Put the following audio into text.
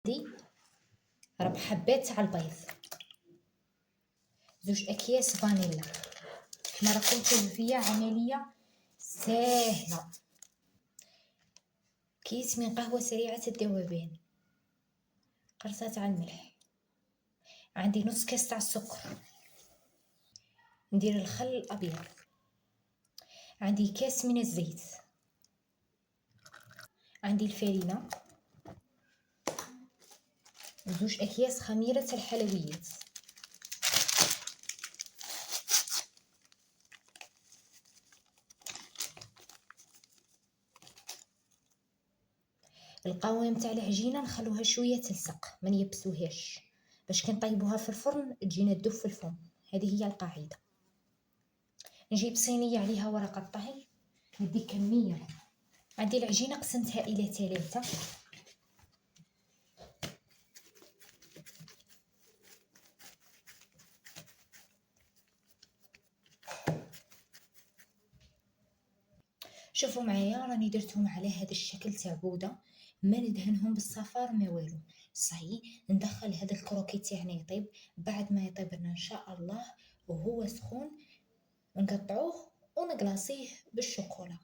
دي 4 حبات تاع البيض، 2 أكياس فانيلا. حنا راكم تشوفوا فيا عملية ساهلة. كيس من قهوة سريعة الذوبان، قرصة تاع الملح، عندي نص كاس تاع السكر، ندير الخل الأبيض، عندي كاس من الزيت، عندي الفرينة، 2 أكياس خميرة الحلويات، القوام تاع العجينه نخلوها شويه تلصق، ما نيبسوهاش باش كي نطيبوها في الفرن تجينا تدوب في الفم. هذه هي القاعده. نجيب صينيه عليها ورقه طهي، ندي كميه. عندي العجينه قسمتها الى 3، شوفوا معايا راني درتهم على هذا الشكل تاع بوده، ما ندهنهم بالصفار ما والو. صحيح ندخل هذا الكروكي تاعنا يطيب، بعد ما يطيب لنا ان شاء الله وهو سخون نقطعوه ونقلاصيه بالشوكولا.